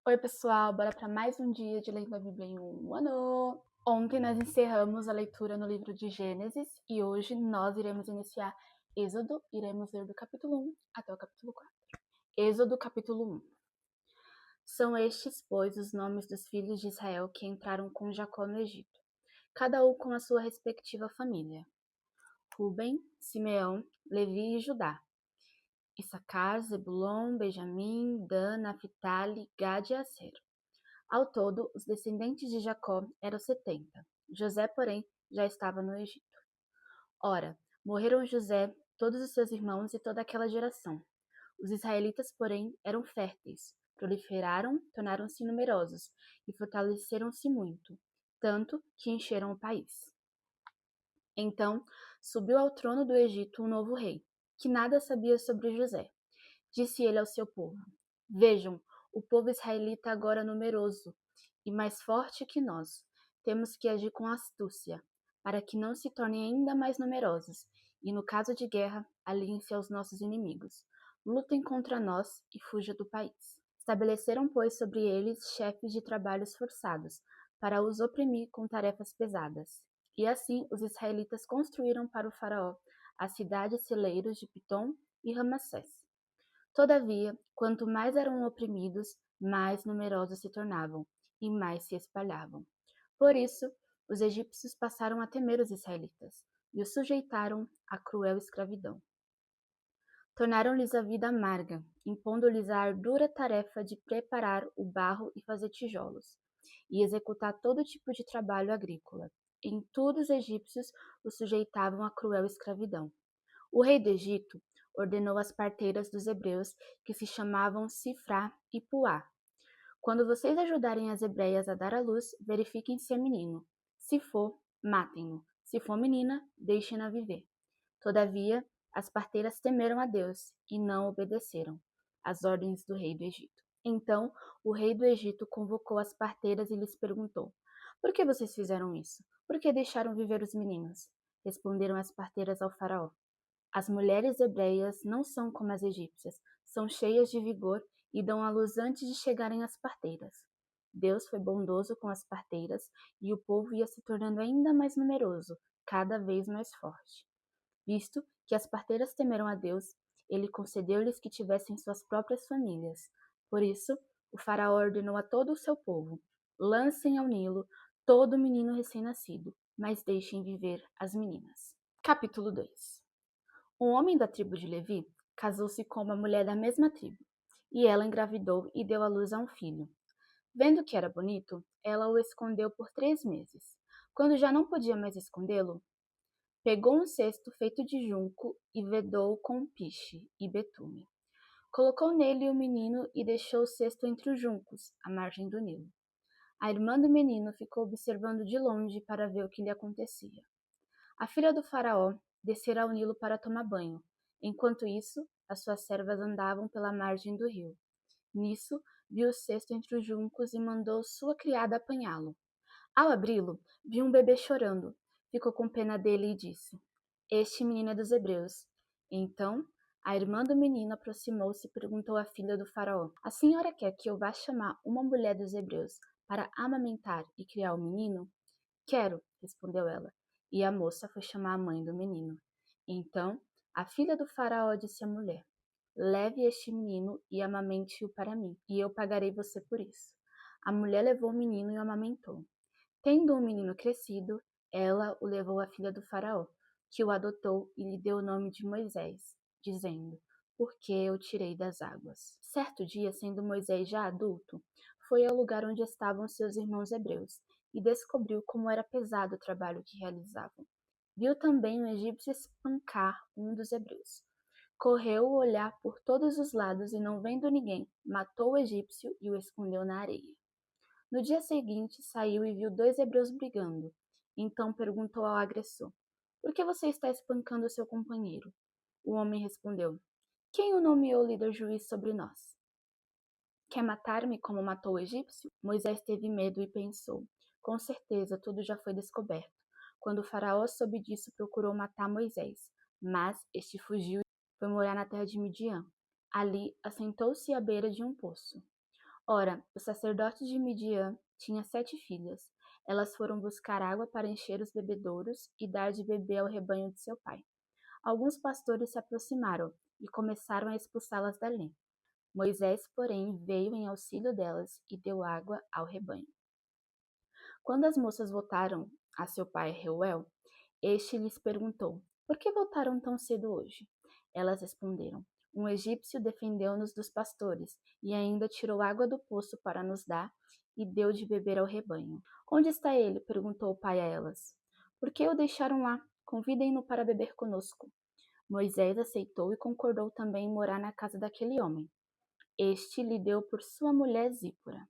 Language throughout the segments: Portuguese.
Oi, pessoal, bora para mais um dia de lendo a Bíblia em um ano. Ontem nós encerramos a leitura no livro de Gênesis e hoje nós iremos iniciar Êxodo, iremos ler do capítulo 1 até o capítulo 4. Êxodo, capítulo 1. São estes, pois, os nomes dos filhos de Israel que entraram com Jacó no Egito, cada um com a sua respectiva família: Ruben, Simeão, Levi e Judá, Issacar, Zebulon, Benjamim, Dan, Naphtali, Gad e Aser. Ao todo, os descendentes de Jacó eram 70. José, porém, já estava no Egito. Ora, morreram José, todos os seus irmãos e toda aquela geração. Os israelitas, porém, eram férteis, proliferaram, tornaram-se numerosos e fortaleceram-se muito, tanto que encheram o país. Então, subiu ao trono do Egito um novo rei, que nada sabia sobre José. Disse ele ao seu povo: Vejam, o povo israelita agora é numeroso e mais forte que nós. Temos que agir com astúcia, para que não se tornem ainda mais numerosos, e no caso de guerra, aliem-se aos nossos inimigos. Lutem contra nós e fujam do país. Estabeleceram, pois, sobre eles chefes de trabalhos forçados, para os oprimir com tarefas pesadas. E assim os israelitas construíram para o faraó as cidades celeiros de Pitom e Ramassés. Todavia, quanto mais eram oprimidos, mais numerosos se tornavam e mais se espalhavam. Por isso, os egípcios passaram a temer os israelitas e os sujeitaram à cruel escravidão. Tornaram-lhes a vida amarga, impondo-lhes a ardura tarefa de preparar o barro e fazer tijolos, e executar todo tipo de trabalho agrícola. Em tudo os egípcios os sujeitavam à cruel escravidão. O rei do Egito ordenou às parteiras dos hebreus, que se chamavam Sifrá e Puá: Quando vocês ajudarem as hebreias a dar à luz, verifiquem se é menino. Se for, matem-no. Se for menina, deixem-na viver. Todavia, as parteiras temeram a Deus e não obedeceram às ordens do rei do Egito. Então, o rei do Egito convocou as parteiras e lhes perguntou: Por que vocês fizeram isso? Por que deixaram viver os meninos? Responderam as parteiras ao faraó: As mulheres hebreias não são como as egípcias, são cheias de vigor e dão à luz antes de chegarem às parteiras. Deus foi bondoso com as parteiras e o povo ia se tornando ainda mais numeroso, cada vez mais forte. Visto que as parteiras temeram a Deus, ele concedeu-lhes que tivessem suas próprias famílias. Por isso, o faraó ordenou a todo o seu povo: lancem ao Nilo todo menino recém-nascido, mas deixem viver as meninas. Capítulo 2. Um homem da tribo de Levi casou-se com uma mulher da mesma tribo, e ela engravidou e deu à luz a um filho. Vendo que era bonito, ela o escondeu por 3 meses. Quando já não podia mais escondê-lo, pegou um cesto feito de junco e vedou-o com piche e betume. Colocou nele o menino e deixou o cesto entre os juncos, à margem do Nilo. A irmã do menino ficou observando de longe para ver o que lhe acontecia. A filha do faraó descera ao Nilo para tomar banho. Enquanto isso, as suas servas andavam pela margem do rio. Nisso, viu o cesto entre os juncos e mandou sua criada apanhá-lo. Ao abri-lo, viu um bebê chorando. Ficou com pena dele e disse: Este menino é dos hebreus. Então, a irmã do menino aproximou-se e perguntou à filha do faraó: A senhora quer que eu vá chamar uma mulher dos hebreus para amamentar e criar o menino? Quero, respondeu ela. E a moça foi chamar a mãe do menino. Então, a filha do faraó disse à mulher: Leve este menino e amamente-o para mim, e eu pagarei você por isso. A mulher levou o menino e o amamentou. Tendo o menino crescido, ela o levou à filha do faraó, que o adotou e lhe deu o nome de Moisés, dizendo: Porque eu tirei das águas. Certo dia, sendo Moisés já adulto, foi ao lugar onde estavam seus irmãos hebreus e descobriu como era pesado o trabalho que realizavam. Viu também um egípcio espancar um dos hebreus. Correu o olhar por todos os lados e, não vendo ninguém, matou o egípcio e o escondeu na areia. No dia seguinte, saiu e viu 2 hebreus brigando. Então perguntou ao agressor: Por que você está espancando seu companheiro? O homem respondeu: Quem o nomeou líder juiz sobre nós? Quer matar-me como matou o egípcio? Moisés teve medo e pensou: Com certeza tudo já foi descoberto. Quando o faraó soube disso, procurou matar Moisés, mas este fugiu e foi morar na terra de Midian. Ali assentou-se à beira de um poço. Ora, o sacerdote de Midian tinha 7 filhas. Elas foram buscar água para encher os bebedouros e dar de beber ao rebanho de seu pai. Alguns pastores se aproximaram e começaram a expulsá-las dali. Moisés, porém, veio em auxílio delas e deu água ao rebanho. Quando as moças voltaram a seu pai Reuel, este lhes perguntou: Por que voltaram tão cedo hoje? Elas responderam: Um egípcio defendeu-nos dos pastores e ainda tirou água do poço para nos dar e deu de beber ao rebanho. Onde está ele? Perguntou o pai a elas. Por que o deixaram lá? Convidem-no para beber conosco. Moisés aceitou e concordou também em morar na casa daquele homem. Este lhe deu por sua mulher Zípora.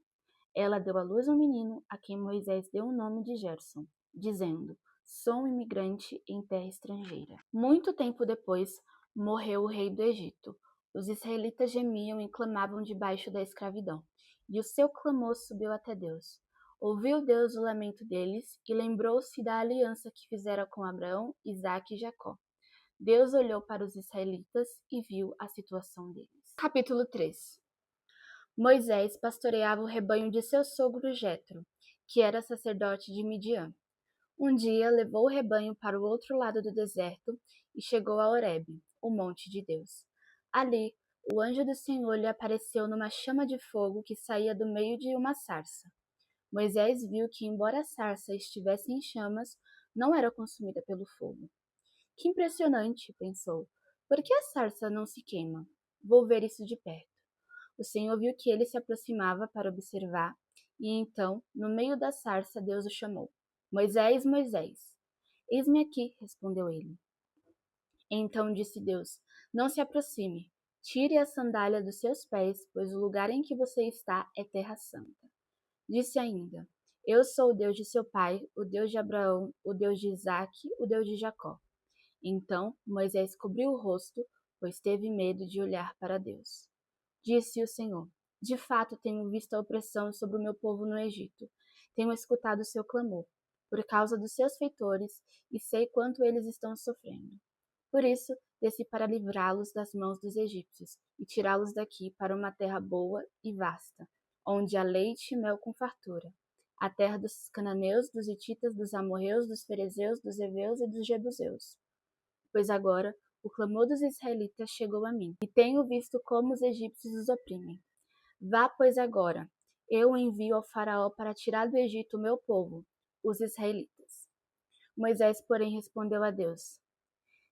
Ela deu à luz um menino, a quem Moisés deu o nome de Gerson, dizendo: Sou um imigrante em terra estrangeira. Muito tempo depois, morreu o rei do Egito. Os israelitas gemiam e clamavam debaixo da escravidão, e o seu clamor subiu até Deus. Ouviu Deus o lamento deles e lembrou-se da aliança que fizera com Abraão, Isaque e Jacó. Deus olhou para os israelitas e viu a situação deles. Capítulo 3. Moisés pastoreava o rebanho de seu sogro Jetro, que era sacerdote de Midian. Um dia levou o rebanho para o outro lado do deserto e chegou a Horebe, o monte de Deus. Ali, o anjo do Senhor lhe apareceu numa chama de fogo que saía do meio de uma sarça. Moisés viu que, embora a sarça estivesse em chamas, não era consumida pelo fogo. Que impressionante, pensou. Por que a sarça não se queima? Vou ver isso de perto. O Senhor viu que ele se aproximava para observar, e então, no meio da sarça, Deus o chamou. Moisés, Moisés. Eis-me aqui, respondeu ele. Então disse Deus: Não se aproxime. Tire a sandália dos seus pés, pois o lugar em que você está é terra santa. Disse ainda: Eu sou o Deus de seu pai, o Deus de Abraão, o Deus de Isaque, o Deus de Jacó. Então Moisés cobriu o rosto, pois teve medo de olhar para Deus. Disse o Senhor: De fato tenho visto a opressão sobre o meu povo no Egito. Tenho escutado o seu clamor, por causa dos seus feitores, e sei quanto eles estão sofrendo. Por isso, desci para livrá-los das mãos dos egípcios e tirá-los daqui para uma terra boa e vasta, onde há leite e mel com fartura, a terra dos cananeus, dos hititas, dos amorreus, dos ferezeus, dos heveus e dos jebuseus. Pois agora o clamor dos israelitas chegou a mim, e tenho visto como os egípcios os oprimem. Vá, pois, agora. Eu envio ao faraó para tirar do Egito o meu povo, os israelitas. Moisés, porém, respondeu a Deus: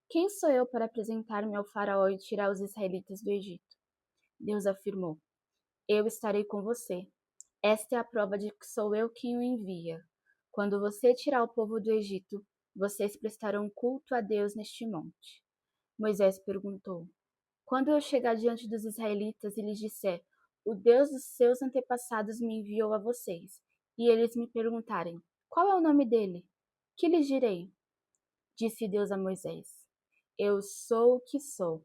Quem sou eu para apresentar-me ao faraó e tirar os israelitas do Egito? Deus afirmou: Eu estarei com você. Esta é a prova de que sou eu quem o envia. Quando você tirar o povo do Egito, vocês prestarão culto a Deus neste monte. Moisés perguntou: Quando eu chegar diante dos israelitas e lhes disser: O Deus dos seus antepassados me enviou a vocês, e eles me perguntarem: Qual é o nome dele? Que lhes direi? Disse Deus a Moisés: Eu sou o que sou.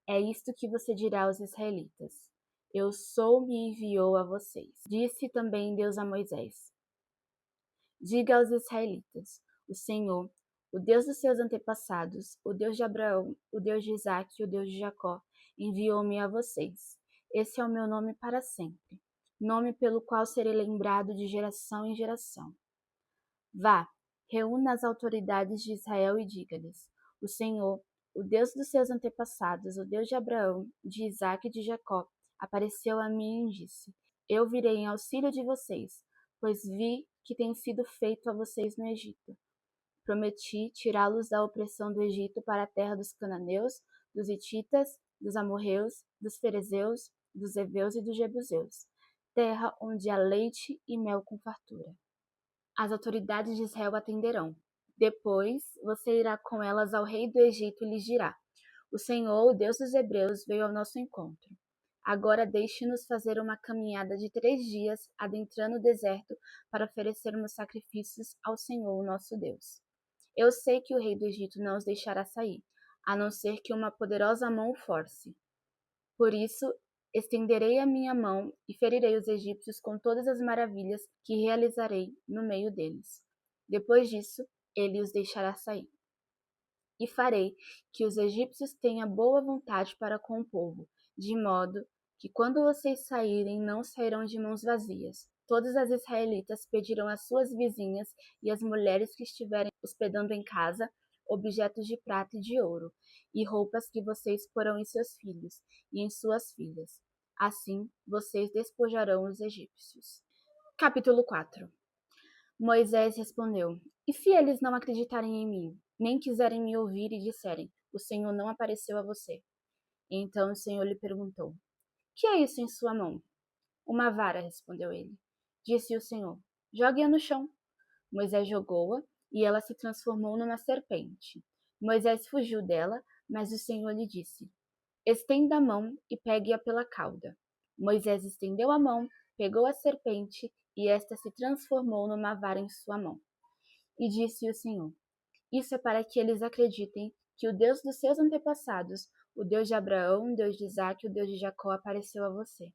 É isto que você dirá aos israelitas: Eu sou me enviou a vocês. Disse também Deus a Moisés: Diga aos israelitas: O Senhor, o Deus dos seus antepassados, o Deus de Abraão, o Deus de Isaque e o Deus de Jacó, enviou-me a vocês. Esse é o meu nome para sempre, nome pelo qual serei lembrado de geração em geração. Vá, reúna as autoridades de Israel e diga-lhes: O Senhor, o Deus dos seus antepassados, o Deus de Abraão, de Isaque e de Jacó, apareceu a mim e disse: Eu virei em auxílio de vocês, pois vi que tem sido feito a vocês no Egito. Prometi tirá-los da opressão do Egito para a terra dos cananeus, dos hititas, dos amorreus, dos ferezeus, dos heveus e dos jebuseus, terra onde há leite e mel com fartura. As autoridades de Israel atenderão. Depois você irá com elas ao rei do Egito e lhes dirá: O Senhor, o Deus dos Hebreus, veio ao nosso encontro. Agora deixe-nos fazer uma caminhada de 3 dias, adentrando o deserto, para oferecermos sacrifícios ao Senhor, o nosso Deus. Eu sei que o rei do Egito não os deixará sair, a não ser que uma poderosa mão o force. Por isso, estenderei a minha mão e ferirei os egípcios com todas as maravilhas que realizarei no meio deles. Depois disso, ele os deixará sair. E farei que os egípcios tenham boa vontade para com o povo, de modo que quando vocês saírem, não sairão de mãos vazias. Todas as israelitas pedirão às suas vizinhas e às mulheres que estiverem hospedando em casa objetos de prata e de ouro, e roupas que vocês porão em seus filhos e em suas filhas. Assim, vocês despojarão os egípcios. Capítulo 4. Moisés respondeu: E se eles não acreditarem em mim, nem quiserem me ouvir e disserem: O Senhor não apareceu a você? Então o Senhor lhe perguntou: Que é isso em sua mão? Uma vara, respondeu ele. Disse o Senhor: Jogue-a no chão. Moisés jogou-a e ela se transformou numa serpente. Moisés fugiu dela, mas o Senhor lhe disse: Estenda a mão e pegue-a pela cauda. Moisés estendeu a mão, pegou a serpente e esta se transformou numa vara em sua mão. E disse o Senhor: Isso é para que eles acreditem que o Deus dos seus antepassados, o Deus de Abraão, o Deus de Isaque e o Deus de Jacó apareceu a você.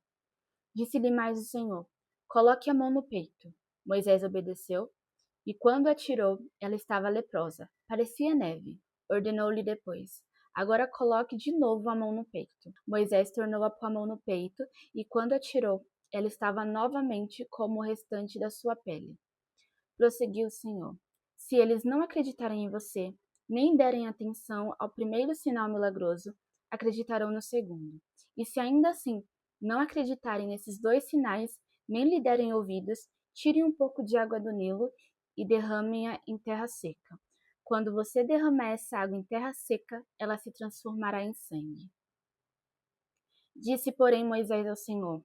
Disse-lhe mais o Senhor: Coloque a mão no peito. Moisés obedeceu, e quando atirou, ela estava leprosa, parecia neve. Ordenou-lhe depois: Agora coloque de novo a mão no peito. Moisés tornou a pôr a mão no peito, e quando atirou, ela estava novamente como o restante da sua pele. Prosseguiu o Senhor: Se eles não acreditarem em você, nem derem atenção ao primeiro sinal milagroso, acreditarão no segundo. E se ainda assim não acreditarem nesses dois sinais, nem lhe derem ouvidos, tirem um pouco de água do Nilo e derramem-a em terra seca. Quando você derramar essa água em terra seca, ela se transformará em sangue. Disse, porém, Moisés ao Senhor: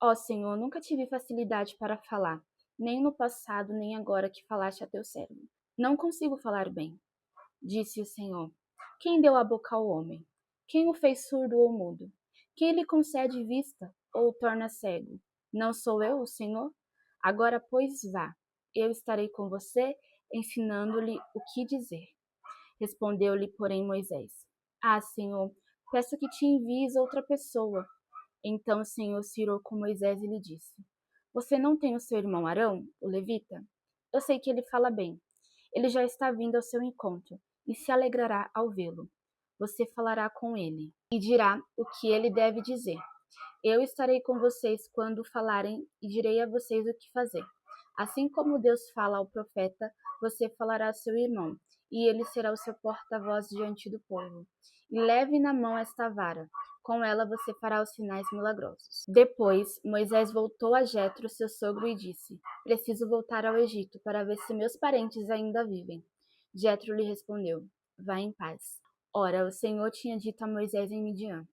Ó Senhor, nunca tive facilidade para falar, nem no passado, nem agora que falaste a teu servo. Não consigo falar bem. Disse o Senhor: Quem deu a boca ao homem? Quem o fez surdo ou mudo? Quem lhe concede vista ou o torna cego? Não sou eu, o Senhor? Agora, pois, vá. Eu estarei com você, ensinando-lhe o que dizer. Respondeu-lhe, porém, Moisés: Ah, Senhor, peço que te envies outra pessoa. Então o Senhor se irou com Moisés e lhe disse: Você não tem o seu irmão Arão, o levita? Eu sei que ele fala bem. Ele já está vindo ao seu encontro e se alegrará ao vê-lo. Você falará com ele e dirá o que ele deve dizer. Eu estarei com vocês quando falarem e direi a vocês o que fazer. Assim como Deus fala ao profeta, você falará a seu irmão, e ele será o seu porta-voz diante do povo. E leve na mão esta vara. Com ela você fará os sinais milagrosos. Depois, Moisés voltou a Jetro, seu sogro, e disse: Preciso voltar ao Egito para ver se meus parentes ainda vivem. Jetro lhe respondeu: Vá em paz. Ora, o Senhor tinha dito a Moisés em Midian: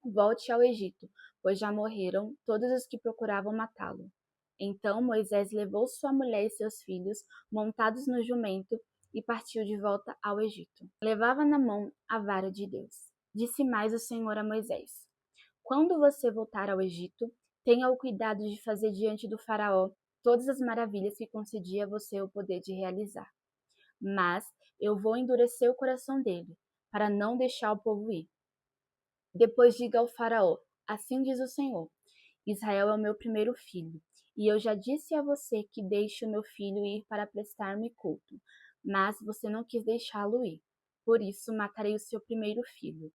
Volte ao Egito, pois já morreram todos os que procuravam matá-lo. Então Moisés levou sua mulher e seus filhos, montados no jumento, e partiu de volta ao Egito. Levava na mão a vara de Deus. Disse mais o Senhor a Moisés: Quando você voltar ao Egito, tenha o cuidado de fazer diante do faraó todas as maravilhas que concedi a você o poder de realizar. Mas eu vou endurecer o coração dele, para não deixar o povo ir. Depois diga ao faraó: Assim diz o Senhor: Israel é o meu primeiro filho, e eu já disse a você que deixe o meu filho ir para prestar-me culto, mas você não quis deixá-lo ir. Por isso matarei o seu primeiro filho.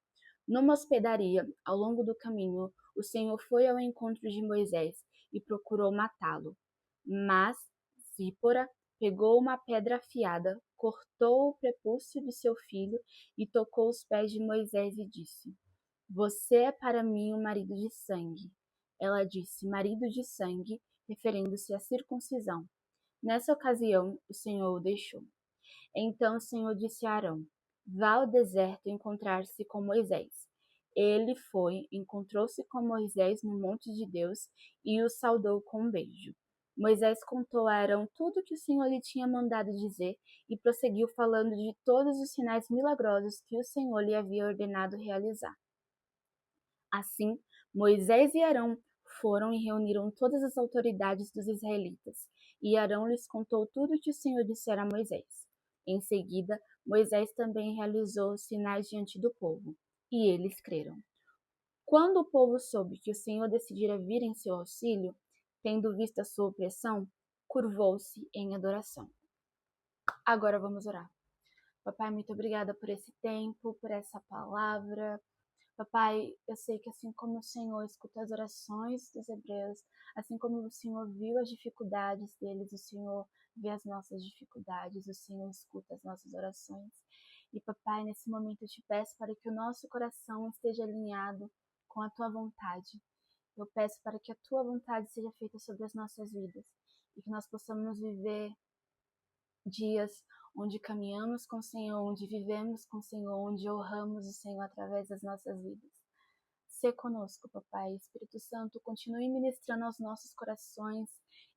Numa hospedaria, ao longo do caminho, o Senhor foi ao encontro de Moisés e procurou matá-lo. Mas Zípora pegou uma pedra afiada, cortou o prepúcio de seu filho e tocou os pés de Moisés e disse: Você é para mim um marido de sangue. Ela disse marido de sangue, referindo-se à circuncisão. Nessa ocasião, o Senhor o deixou. Então o Senhor disse a Arão: Vá ao deserto encontrar-se com Moisés. Ele foi, encontrou-se com Moisés no monte de Deus e o saudou com um beijo. Moisés contou a Arão tudo o que o Senhor lhe tinha mandado dizer e prosseguiu falando de todos os sinais milagrosos que o Senhor lhe havia ordenado realizar. Assim, Moisés e Arão foram e reuniram todas as autoridades dos israelitas, e Arão lhes contou tudo o que o Senhor dissera a Moisés. Em seguida, Moisés também realizou os sinais diante do povo, e eles creram. Quando o povo soube que o Senhor decidira vir em seu auxílio, tendo visto a sua opressão, curvou-se em adoração. Agora vamos orar. Papai, muito obrigada por esse tempo, por essa palavra. Papai, eu sei que assim como o Senhor escuta as orações dos hebreus, assim como o Senhor viu as dificuldades deles, o Senhor vê as nossas dificuldades, o Senhor escuta as nossas orações. E papai, nesse momento eu te peço para que o nosso coração esteja alinhado com a tua vontade. Eu peço para que a tua vontade seja feita sobre as nossas vidas e que nós possamos viver dias onde caminhamos com o Senhor, onde vivemos com o Senhor, onde honramos o Senhor através das nossas vidas. Sê conosco, papai. Espírito Santo, continue ministrando aos nossos corações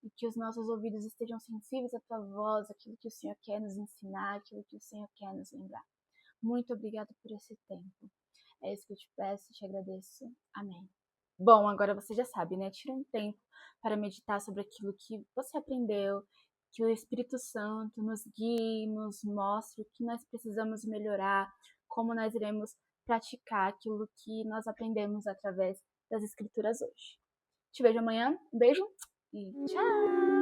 e que os nossos ouvidos estejam sensíveis à tua voz, aquilo que o Senhor quer nos ensinar, aquilo que o Senhor quer nos lembrar. Muito obrigado por esse tempo. É isso que eu te peço e te agradeço. Amém. Bom, agora você já sabe, né? Tira um tempo para meditar sobre aquilo que você aprendeu, que o Espírito Santo nos guie, nos mostre o que nós precisamos melhorar, como nós iremos praticar aquilo que nós aprendemos através das Escrituras hoje. Te vejo amanhã. Um beijo e tchau!